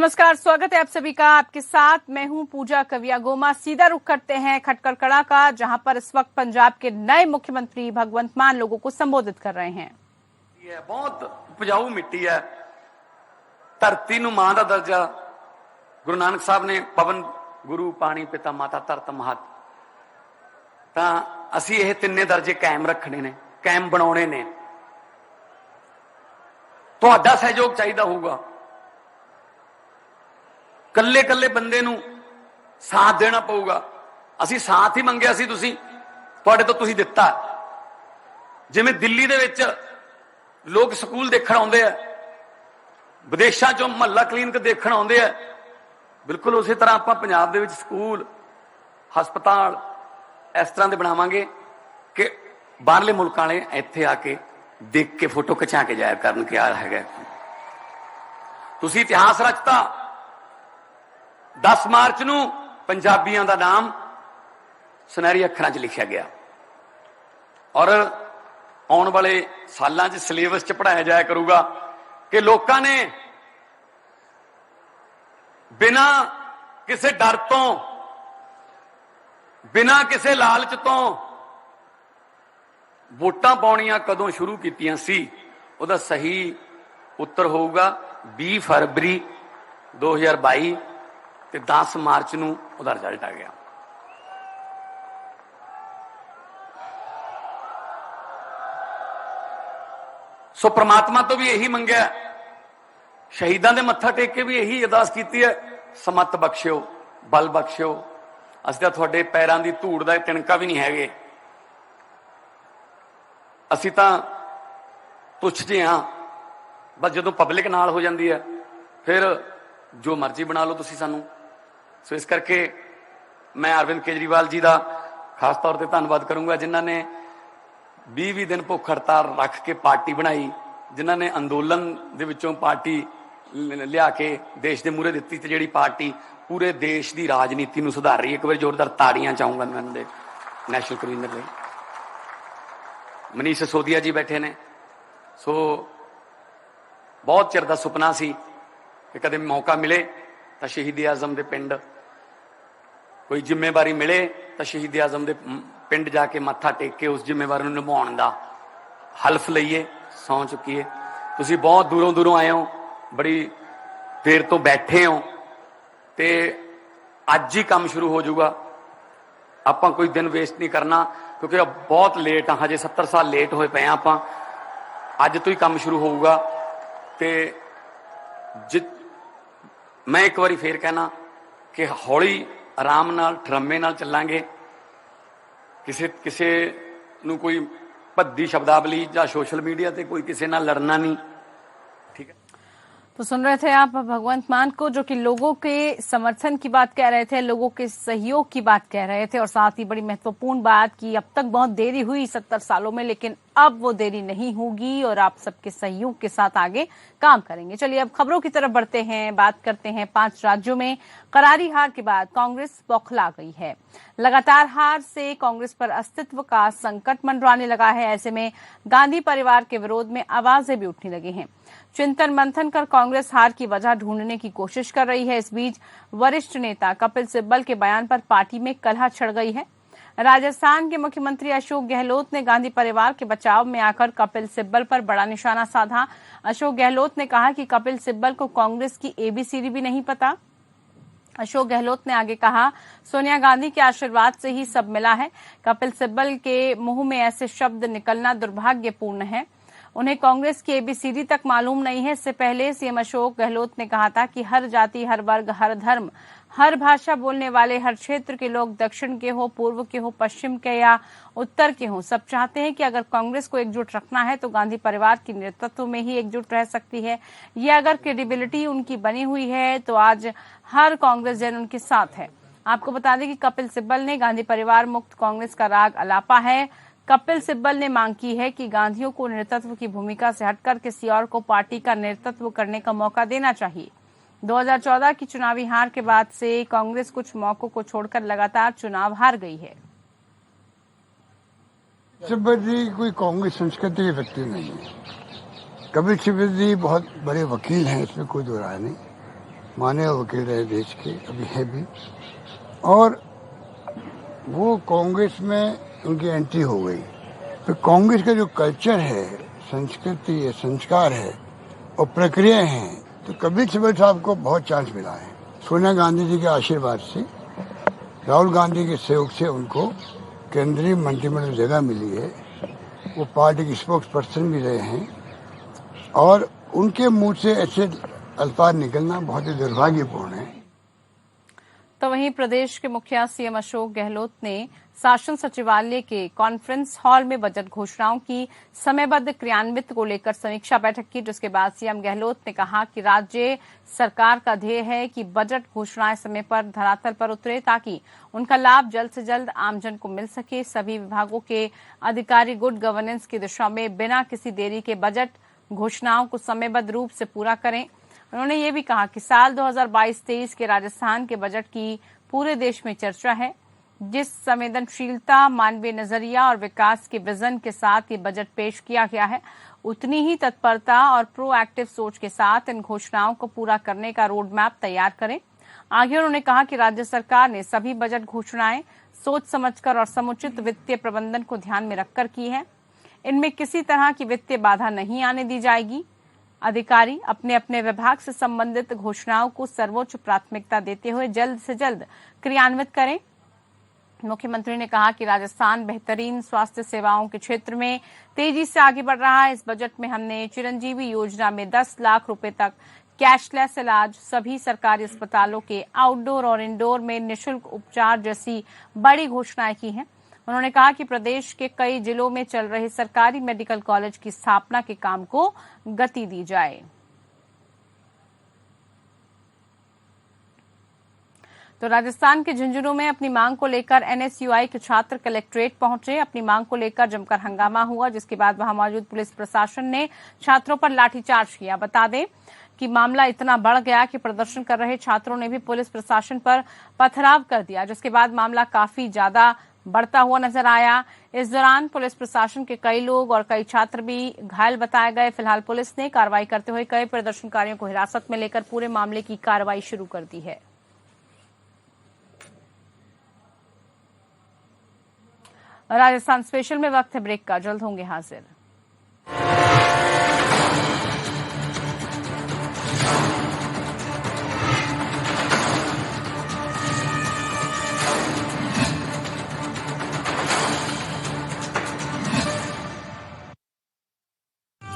नमस्कार, स्वागत है आप सभी का। आपके साथ मैं हूं पूजा कविया गोमा। सीधा रुख करते हैं खटकर कड़ा का, जहां पर इस वक्त पंजाब के नए मुख्यमंत्री भगवंत मान लोगों को संबोधित कर रहे हैं। ये बहुत उपजाऊ मिट्टी है, धरती नूं मां दा दर्जा गुरु नानक साहब ने पवन गुरु पानी पिता माता धरत महत, तां असीं ये तिन्ने दर्जे कायम रखने ने, कायम बनाउणे ने। तुहाडा सहयोग चाहिदा होऊगा। कल्ले कल्ले बंदे नूं साथ देना पऊगा। असीं साथ ही मंगिया सी, तुहाडे तो तुसीं दित्ता। जिवें दिल्ली दे विच लोग स्कूल देखण आउंदे आ, विदेशां चों महल्ला क्लीनिक देखण आउंदे आ, बिल्कुल उसी तरह आपां पंजाब दे विच स्कूल हस्पताल इस तरह के बनावांगे कि बाहरले मुल्कां वाले इत्थे आके देख के फोटो खिचा के जाया करन कि आ हैगा। तुसीं इतिहास रचता। 10 मार्च नूं पंजाबियों का नाम सुनहरी अखरां च लिखा गया और आने वाले सालां च सिलेबस च पढ़ाया जाया करूगा कि लोगों ने बिना किसी डर तो, बिना किसी लालच तो वोटां पाउणियां कदों शुरू कीतियां सी। उहदा सही उत्तर होगा 20 फरवरी 2022 ते 10 मार्च नूं उहदा रिजल्ट आ गया। सो परमात्मा तो भी यही मंगया, शहीदां दे मत्था टेक के भी यही अरदास कीती है, समत बख्शियो, बल बख्शियो। असीं तां तुहाडे पैरां दी धूड़ दा तिणका भी नहीं हैगे। असीं तां तुच्छ जे हां। बस जदों पब्लिक नाल हो जाती है फिर जो मर्जी बना लो तुसीं सानूं। सो इस करके मैं अरविंद केजरीवाल जी का खास तौर पर धन्नवाद करूंगा, जिन्हों ने 20 दिन भुख हड़ताल रख के पार्टी बनाई, जिन्हों ने अंदोलन दे विचों पार्टी लिया के देश के मूहरे दिती ते जिहड़ी पार्टी पूरे देश की राजनीति नूं सुधार रही है। एक बार जोरदार ताड़ियां चाहूंगा मैं उन्हें नैशनल कन्वीनर लिए। मनीष सिसोदिया जी बैठे ने। सो बहुत चिर दा सुपना सी कि कदे मौका मिले तो शहीद आजम के पिंड कोई जिम्मेवारी मिले तो शहीद आजम के पिंड जाके मत्था टेक के उस जिम्मेवारी को निभाने का हल्फ लईए, सौ चुकीए। तुसीं बहुत दूरों दूरों आए हो, बड़ी देर तो बैठे हो, तो अज ही काम शुरू हो जाऊगा। आपां कोई दिन वेस्ट नहीं करना क्योंकि अब बहुत लेट हाँ, हजे 70 साल लेट होए पे आपां। अज तो ही काम शुरू होगा। तो मैं एक बारी फिर कहना कि हौली आराम नाल ड्रामे नाल चलांगे। किसे किसे नूं कोई भद्दी शब्दावली या सोशल मीडिया ते कोई किसे नाल लड़ना नहीं। ठीक है। तो सुन रहे थे आप भगवंत मान को, जो कि लोगों के समर्थन की बात कह रहे थे, लोगों के सहयोग की बात कह रहे थे, और साथ ही बड़ी महत्वपूर्ण बात कि अब तक बहुत देरी हुई 70 सालों में, लेकिन अब वो देरी नहीं होगी और आप सबके सहयोग के साथ आगे काम करेंगे। चलिए अब खबरों की तरफ बढ़ते हैं। बात करते हैं 5 राज्यों में करारी हार के बाद कांग्रेस बौखला गई है। लगातार हार से कांग्रेस पर अस्तित्व का संकट मंडराने लगा है। ऐसे में गांधी परिवार के विरोध में आवाजें भी उठने लगी हैं। चिंतन मंथन कर कांग्रेस हार की वजह ढूंढने की कोशिश कर रही है। इस बीच वरिष्ठ नेता कपिल सिब्बल के बयान पर पार्टी में कलह छिड़ गई है। राजस्थान के मुख्यमंत्री अशोक गहलोत ने गांधी परिवार के बचाव में आकर कपिल सिब्बल पर बड़ा निशाना साधा। अशोक गहलोत ने कहा कि कपिल सिब्बल को कांग्रेस की एबीसीडी भी नहीं पता। अशोक गहलोत ने आगे कहा, सोनिया गांधी के आशीर्वाद से ही सब मिला है। कपिल सिब्बल के मुंह में ऐसे शब्द निकलना दुर्भाग्यपूर्ण है। उन्हें कांग्रेस की एबीसीडी तक मालूम नहीं है। इससे पहले सीएम अशोक गहलोत ने कहा था कि हर जाति, हर वर्ग, हर धर्म, हर भाषा बोलने वाले, हर क्षेत्र के लोग, दक्षिण के हो, पूर्व के हो, पश्चिम के या उत्तर के हो, सब चाहते हैं कि अगर कांग्रेस को एकजुट रखना है तो गांधी परिवार के नेतृत्व में ही एकजुट रह सकती है। ये अगर क्रेडिबिलिटी उनकी बनी हुई है तो आज हर कांग्रेस जन उनके साथ है। आपको बता दें कि कपिल सिब्बल ने गांधी परिवार मुक्त कांग्रेस का राग अलापा है। कपिल सिब्बल ने मांग की है कि गांधियों को नेतृत्व की भूमिका से हटकर किसी और को पार्टी का नेतृत्व करने का मौका देना चाहिए। 2014 की चुनावी हार के बाद से कांग्रेस कुछ मौकों को छोड़कर लगातार चुनाव हार गई है। सिब्बल जी कोई कांग्रेस संस्कृति के व्यक्ति नहीं है। कपिल सिब्बल जी बहुत बड़े वकील हैं, इसमें कोई दो राय नहीं। माने वकील रहे देश के, अभी है भी, और वो कांग्रेस में उनकी एंट्री हो गई। तो कांग्रेस का जो कल्चर है, संस्कृति है, संस्कार है और प्रक्रियाएं हैं, तो कबीर सिब्बल साहब को बहुत चांस मिला है। सोनिया गांधी जी के आशीर्वाद से, राहुल गांधी के सहयोग से उनको केंद्रीय मंत्रिमंडल में जगह मिली है। वो पार्टी के स्पोक्स पर्सन भी रहे हैं और उनके मुंह से ऐसे अल्फाज निकलना बहुत ही दुर्भाग्यपूर्ण है। तो वहीं प्रदेश के मुखिया सीएम अशोक गहलोत ने शासन सचिवालय के कॉन्फ्रेंस हॉल में बजट घोषणाओं की समयबद्ध क्रियान्वित को लेकर समीक्षा बैठक की, जिसके बाद सीएम गहलोत ने कहा कि राज्य सरकार का ध्येय है कि बजट घोषणाएं समय पर धरातल पर उतरे ताकि उनका लाभ जल्द से जल्द आमजन को मिल सके। सभी विभागों के अधिकारी गुड गवर्नेंस की दिशा में बिना किसी देरी के बजट घोषणाओं को समयबद्ध रूप से पूरा करें। उन्होंने ये भी कहा कि साल 2022-23 के राजस्थान के बजट की पूरे देश में चर्चा है। जिस संवेदनशीलता, मानवीय नजरिया और विकास के विजन के साथ ये बजट पेश किया गया है, उतनी ही तत्परता और प्रोएक्टिव सोच के साथ इन घोषणाओं को पूरा करने का रोड मैप तैयार करें। आगे उन्होंने कहा कि राज्य सरकार ने सभी बजट घोषणाएं सोच समझकर और समुचित वित्तीय प्रबंधन को ध्यान में रखकर की है। इनमें किसी तरह की वित्तीय बाधा नहीं आने दी जाएगी। अधिकारी अपने अपने विभाग से संबंधित घोषणाओं को सर्वोच्च प्राथमिकता देते हुए जल्द से जल्द क्रियान्वित करें। मुख्यमंत्री ने कहा कि राजस्थान बेहतरीन स्वास्थ्य सेवाओं के क्षेत्र में तेजी से आगे बढ़ रहा है। इस बजट में हमने चिरंजीवी योजना में 10 लाख रुपए तक कैशलेस इलाज, सभी सरकारी अस्पतालों के आउटडोर और इंडोर में निःशुल्क उपचार जैसी बड़ी घोषणाएं की हैं। उन्होंने कहा कि प्रदेश के कई जिलों में चल रहे सरकारी मेडिकल कॉलेज की स्थापना के काम को गति दी जाए। तो राजस्थान के झुंझुनू में अपनी मांग को लेकर एनएसयूआई के छात्र कलेक्ट्रेट पहुंचे। अपनी मांग को लेकर जमकर हंगामा हुआ, जिसके बाद वहां मौजूद पुलिस प्रशासन ने छात्रों पर लाठीचार्ज किया। बता दें कि मामला इतना बढ़ गया कि प्रदर्शन कर रहे छात्रों ने भी पुलिस प्रशासन पर पथराव कर दिया, जिसके बाद मामला काफी ज्यादा बढ़ता हुआ नजर आया। इस दौरान पुलिस प्रशासन के कई लोग और कई छात्र भी घायल बताए गए। फिलहाल पुलिस ने कार्रवाई करते हुए कई प्रदर्शनकारियों को हिरासत में लेकर पूरे मामले की कार्रवाई शुरू कर दी है। राजस्थान स्पेशल में वक्त है ब्रेक का, जल्द होंगे हाजिर।